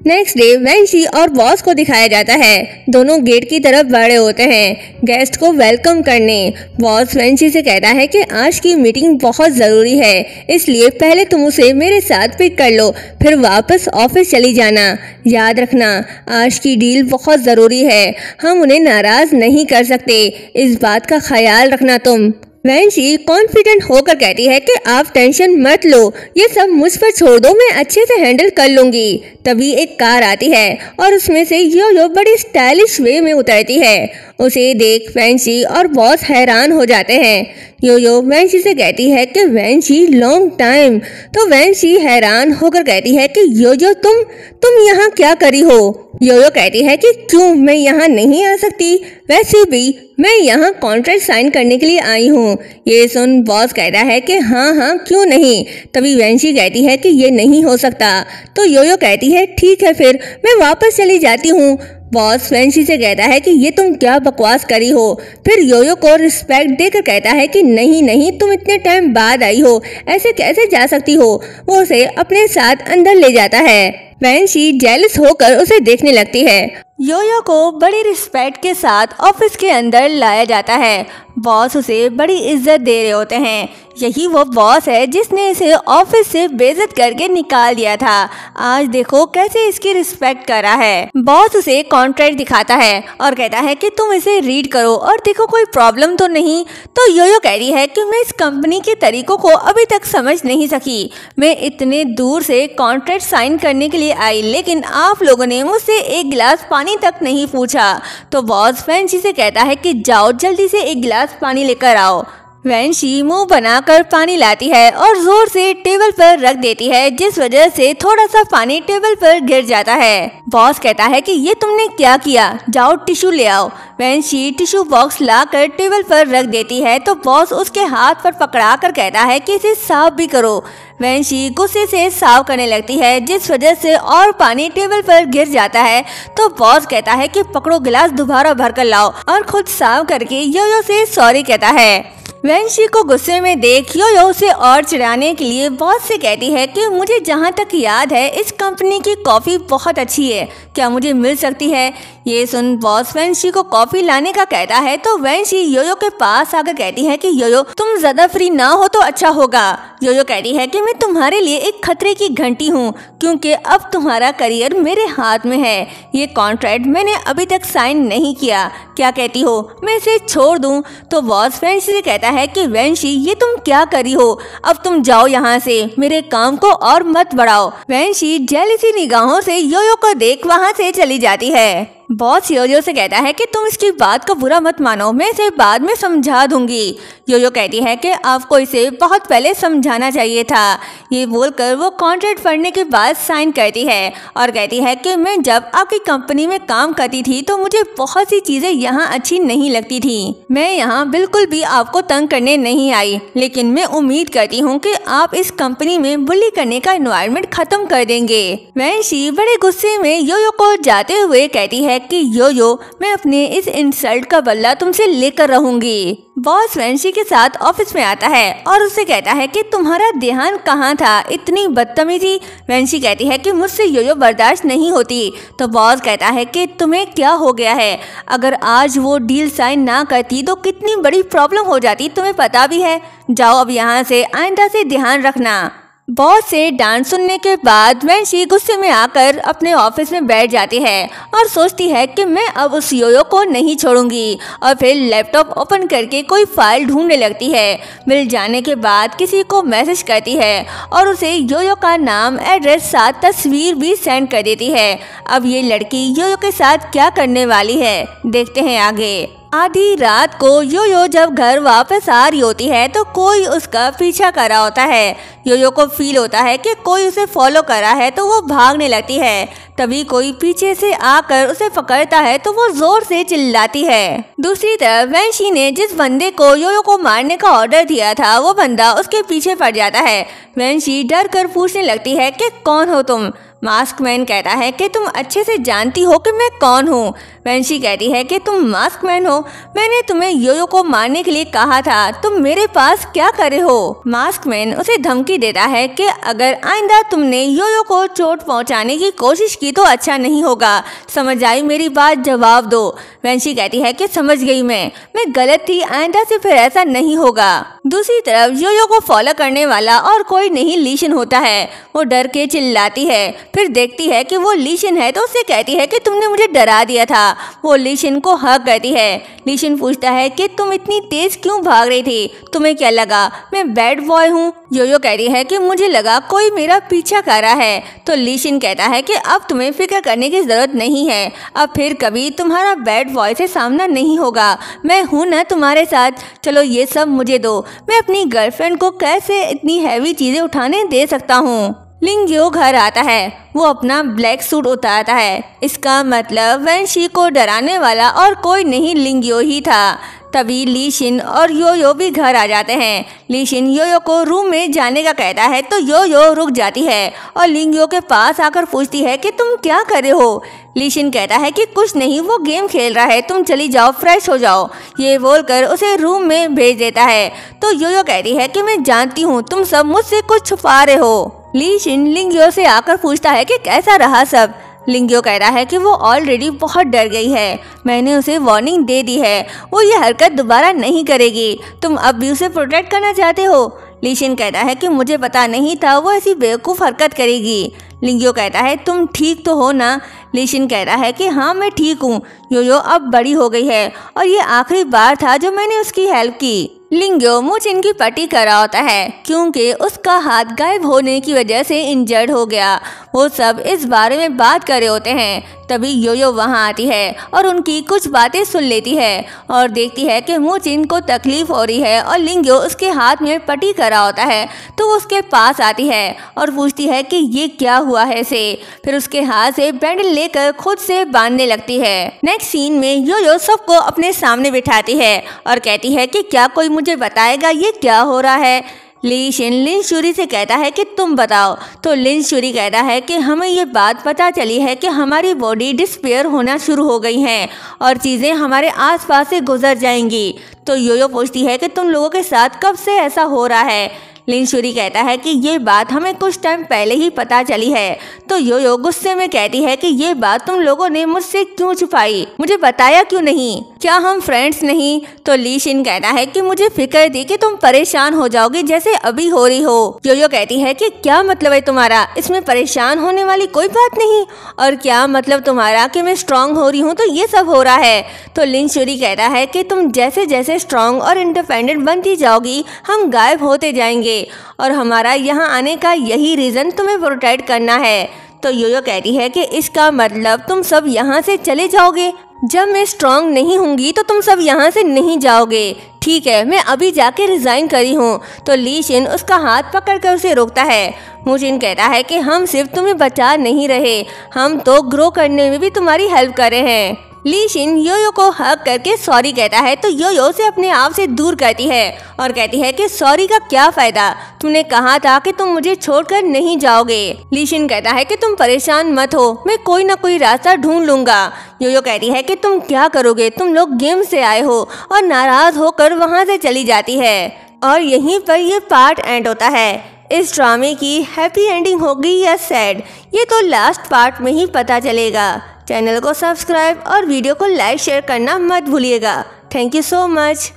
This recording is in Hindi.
नेक्स्ट डे वेंशी और बॉस को दिखाया जाता है। दोनों गेट की तरफ बढ़े होते हैं गेस्ट को वेलकम करने। बॉस वेंशी से कहता है कि आज की मीटिंग बहुत ज़रूरी है, इसलिए पहले तुम उसे मेरे साथ पिक कर लो, फिर वापस ऑफिस चली जाना। याद रखना आज की डील बहुत ज़रूरी है, हम उन्हें नाराज़ नहीं कर सकते, इस बात का ख्याल रखना तुम। वेंशी कॉन्फिडेंट होकर कहती है कि आप टेंशन मत लो, ये सब मुझ पर छोड़ दो, मैं अच्छे से हैंडल कर लूंगी। तभी एक कार आती है और उसमें से योयो बड़ी स्टाइलिश वे में उतरती है। उसे देख वेंशी और बॉस हैरान हो जाते हैं। योयो वेंशी से कहती है कि वेंशी लॉन्ग टाइम। तो वेंशी हैरान होकर कहती है कि योयो तुम यहाँ क्या करी हो। योयो कहती है कि क्यों मैं यहाँ नहीं आ सकती, वैसे भी मैं यहाँ कॉन्ट्रैक्ट साइन करने के लिए आई हूँ। ये सुन बॉस कहता है कि हाँ क्यों नहीं। तभी वेंशी कहती है कि ये नहीं हो सकता। तो योयो कहती है ठीक है फिर मैं वापस चली जाती हूँ। बॉस वेंशी से कहता है कि ये तुम क्या बकवास करी हो। फिर योयो को रिस्पेक्ट देकर कहता है कि नहीं तुम इतने टाइम बाद आई हो, ऐसे कैसे जा सकती हो। वो उसे अपने साथ अंदर ले जाता है। वेंशी जेलस होकर उसे देखने लगती है। योयो को बड़ी रिस्पेक्ट के साथ ऑफिस के अंदर लाया जाता है। बॉस उसे बड़ी इज्जत दे रहे होते हैं। यही वो बॉस है जिसने इसे ऑफिस से बेइज्जत करके निकाल दिया था। आज देखो कैसे इसकी रिस्पेक्ट कर रहा है। बॉस उसे कॉन्ट्रैक्ट दिखाता है और कहता है कि तुम इसे रीड करो और देखो कोई प्रॉब्लम तो नहीं। तो योयो कह रही है कि मैं इस कंपनी के तरीकों को अभी तक समझ नहीं सकी। मैं इतने दूर से कॉन्ट्रैक्ट साइन करने के लिए आई, लेकिन आप लोगों ने मुझसे एक गिलास पानी तक नहीं पूछा। तो बॉस वेंशी से कहता है कि जाओ जल्दी से एक गिलास पानी लेकर आओ। वेंशी मुंह बनाकर पानी लाती है और जोर से टेबल पर रख देती है, जिस वजह से थोड़ा सा पानी टेबल पर गिर जाता है। बॉस कहता है कि ये तुमने क्या किया, जाओ टिश्यू ले आओ। वेंशी टिश्यू बॉक्स लाकर टेबल पर रख देती है तो बॉस उसके हाथ पर पकड़ा कर कहता है कि इसे साफ भी करो। वेंशी गुस्से से साफ करने लगती है, जिस वजह से और पानी टेबल पर गिर जाता है। तो बॉस कहता है कि पकड़ो गिलास दोबारा भरकर लाओ और खुद साफ करके योयो से सॉरी कहता है। वेंशी को गुस्से में देख योयो उसे और चिढ़ाने के लिए बॉस से कहती है कि मुझे जहाँ तक याद है इस कंपनी की कॉफ़ी बहुत अच्छी है, क्या मुझे मिल सकती है। ये सुन बॉस वेंशी को कॉफ़ी लाने का कहता है तो वेंशी योयो के पास आकर कहती है कि योयो तुम ज़्यादा फ्री ना हो तो अच्छा होगा। योयो कहती है कि मैं तुम्हारे लिए एक खतरे की घंटी हूँ, क्योंकि अब तुम्हारा करियर मेरे हाथ में है। ये कॉन्ट्रैक्ट मैंने अभी तक साइन नहीं किया, क्या कहती हो मैं इसे छोड़ दूँ। तो बॉस वेंशी से कहता है कि वेंशी ये तुम क्या करी हो, अब तुम जाओ यहाँ से, मेरे काम को और मत बढ़ाओ। वेंशी जेलसी निगाहों से योयो को देख वहाँ से चली जाती है। बॉस योयो से कहता है कि तुम इसकी बात को बुरा मत मानो, मैं इसे बाद में समझा दूंगी। योयो कहती है कि आपको इसे बहुत पहले समझाना चाहिए था। ये बोलकर वो कॉन्ट्रैक्ट पढ़ने के बाद साइन करती है और कहती है कि मैं जब आपकी कंपनी में काम करती थी तो मुझे बहुत सी चीज़ें यहाँ अच्छी नहीं लगती थी। मैं यहाँ बिल्कुल भी आपको तंग करने नहीं आई, लेकिन मैं उम्मीद करती हूँ कि आप इस कंपनी में बुली करने का एनवायरनमेंट खत्म कर देंगे। वेंशी बड़े गुस्से में योयो को जाते हुए कहती है कि योयो मैं अपने इस इंसल्ट का बदला तुमसे लेकर रहूंगी। बॉस वेंशी के साथ ऑफिस में आता है और उससे कहता है कि तुम्हारा ध्यान कहाँ था, इतनी बदतमीजी। वेंशी कहती है कि मुझसे योयो बर्दाश्त नहीं होती। तो बॉस कहता है कि तुम्हें क्या हो गया है, अगर आज वो डील साइन ना करती तो कितनी बड़ी प्रॉब्लम हो जाती, तुम्हें पता भी है। जाओ अब यहाँ से, आइंदा से ध्यान रखना। बॉस से डांट सुनने के बाद वेंशी गुस्से में आकर अपने ऑफिस में बैठ जाती है और सोचती है कि मैं अब उस योयो को नहीं छोड़ूंगी। और फिर लैपटॉप ओपन करके कोई फाइल ढूंढने लगती है। मिल जाने के बाद किसी को मैसेज करती है और उसे योयो का नाम, एड्रेस, साथ तस्वीर भी सेंड कर देती है। अब ये लड़की योयो के साथ क्या करने वाली है, देखते हैं आगे। आधी रात को योयो जब घर वापस आ रही होती है तो कोई उसका पीछा कर रहा होता है। योयो को फील होता है कि कोई उसे फॉलो कर रहा है तो वो भागने लगती है। तभी कोई पीछे से आकर उसे पकड़ता है तो वो जोर से चिल्लाती है। दूसरी तरफ वेंशी ने जिस बंदे को योयो को मारने का ऑर्डर दिया था वो बंदा उसके पीछे पड़ जाता है। वेंशी डर कर पूछने लगती है कि कौन हो तुम। मास्क मैन कहता है कि तुम अच्छे से जानती हो कि मैं कौन हूँ। वेंशी कहती है कि तुम मास्क मैन हो, मैंने तुम्हें योयो को मारने के लिए कहा था, तुम मेरे पास क्या करे हो। मास्क मैन उसे धमकी देता है कि अगर आइंदा तुमने योयो को चोट पहुंचाने की कोशिश की तो अच्छा नहीं होगा। समझ आई मेरी बात, जवाब दो। वेंशी कहती है कि समझ गई, मैं गलत थी, आइंदा से फिर ऐसा नहीं होगा। दूसरी तरफ योयो को फॉलो करने वाला और कोई नहीं लीशन होता है। वो डर के चिल्लाती है, फिर देखती है कि वो लीशन है तो उससे कहती है कि तुमने मुझे डरा दिया था। वो लीशन को हक करती है। लीशन पूछता है कि तुम इतनी तेज क्यों भाग रही थी, तुम्हें क्या लगा मैं बैड बॉय हूँ। योयो कहती है कि मुझे लगा कोई मेरा पीछा कर रहा है। तो लीशन कहता है कि अब तुम्हें फिक्र करने की जरूरत नहीं है, अब फिर कभी तुम्हारा बैड बॉय से सामना नहीं होगा, मैं हूँ ना तुम्हारे साथ। चलो ये सब मुझे दो, मैं अपनी गर्लफ्रेंड को कैसे इतनी हैवी चीजें उठाने दे सकता हूँ। लिंग्यो घर आता है, वो अपना ब्लैक सूट उतारता है। इसका मतलब वेंशी को डराने वाला और कोई नहीं लिंग्यो ही था। तभी लीशिन और योयो भी घर आ जाते हैं। लीशिन योयो को रूम में जाने का कहता है तो योयो रुक जाती है और लिंग्यो के पास आकर पूछती है कि तुम क्या कर रहे हो। लीशिन कहता है कि कुछ नहीं, वो गेम खेल रहा है, तुम चली जाओ, फ्रेश हो जाओ। ये बोलकर उसे रूम में भेज देता है। तो योयो कहती है कि मैं जानती हूँ तुम सब मुझसे कुछ छुपा रहे हो। लीशिन लिंग्यो से आकर पूछता है कि कैसा रहा सब। लिंग्यो कहता है कि वो ऑलरेडी बहुत डर गई है, मैंने उसे वार्निंग दे दी है, वो ये हरकत दोबारा नहीं करेगी, तुम अब भी उसे प्रोटेक्ट करना चाहते हो। लीशिन कहता है कि मुझे पता नहीं था वो ऐसी बेवकूफ़ हरकत करेगी। लिंग्यो कहता है तुम ठीक तो हो ना। लीशिन कहता है कि हाँ मैं ठीक हूँ, योयो अब बड़ी हो गई है और ये आखिरी बार था जो मैंने उसकी हेल्प की। लिंग्यो मुचिन की पट्टी करा होता है क्योंकि उसका हाथ गायब होने की वजह से इंजर्ड हो गया। वो सब इस बारे में बात कर रहे होते हैं। तभी योयो वहां आती है और उनकी कुछ बातें सुन लेती है और देखती है कि मुचिन को तकलीफ हो रही है और लिंग्यो उसके हाथ में पट्टी करा होता है। तो वो उसके पास आती है और पूछती है कि ये क्या हुआ है इसे। फिर उसके हाथ से बैंडल लेकर खुद से बांधने लगती है। नेक्स्ट सीन में योयो सबको अपने सामने बिठाती है और कहती है कि क्या कोई मुझे बताएगा ये क्या हो रहा है। लीशिन लिनशुरी से कहता है कि तुम बताओ। तो लिनशुरी कहता है कि हमें ये बात पता चली है कि हमारी बॉडी डिस्पेयर होना शुरू हो गई हैं और चीज़ें हमारे आसपास से गुजर जाएंगी। तो योयो पूछती है कि तुम लोगों के साथ कब से ऐसा हो रहा है। लिनशुरी कहता है कि ये बात हमें कुछ टाइम पहले ही पता चली है। तो योयो गुस्से में कहती है कि ये बात तुम लोगों ने मुझसे क्यों छुपाई, मुझे बताया क्यों नहीं, क्या हम फ्रेंड्स नहीं। तो लीशिन कहता है कि मुझे फिक्र थी कि तुम परेशान हो जाओगे जैसे अभी हो रही हो। योयो कहती है कि क्या मतलब है तुम्हारा, इसमें परेशान होने वाली कोई बात नहीं, और क्या मतलब तुम्हारा कि मैं स्ट्रांग हो रही हूँ तो ये सब हो रहा है। तो लिनशुरी कहता है कि तुम जैसे जैसे स्ट्रांग और इंडिपेंडेंट बनती जाओगी हम गायब होते जाएंगे और हमारा यहाँ आने का यही रीज़न तुम्हें प्रोटेक्ट करना है। तो योयो कहती है कि इसका मतलब तुम सब यहाँ से चले जाओगे, जब मैं स्ट्रांग नहीं होंगी तो तुम सब यहाँ से नहीं जाओगे। ठीक है, मैं अभी जाके रिज़ाइन करी हूँ। तो लीशिन उसका हाथ पकड़कर उसे रोकता है। मुचिन कहता है कि हम सिर्फ तुम्हें बचा नहीं रहे, हम तो ग्रो करने में भी तुम्हारी हेल्प कर रहे हैं। लीशिन योयो को हक करके सॉरी कहता है तो योयो से अपने आप से दूर करती है और कहती है कि सॉरी का क्या फायदा, तुमने कहा था कि तुम मुझे छोड़कर नहीं जाओगे। लीशिन कहता है कि तुम परेशान मत हो, मैं कोई ना कोई रास्ता ढूंढ लूंगा। योयो कहती है कि तुम क्या करोगे, तुम लोग गेम से आए हो, और नाराज होकर वहां से चली जाती है। और यहीं पर ये पार्ट एंड होता है। इस ड्रामे की हैप्पी एंडिंग होगी या सैड, ये तो लास्ट पार्ट में ही पता चलेगा। चैनल को सब्सक्राइब और वीडियो को लाइक शेयर करना मत भूलिएगा। Thank you so much.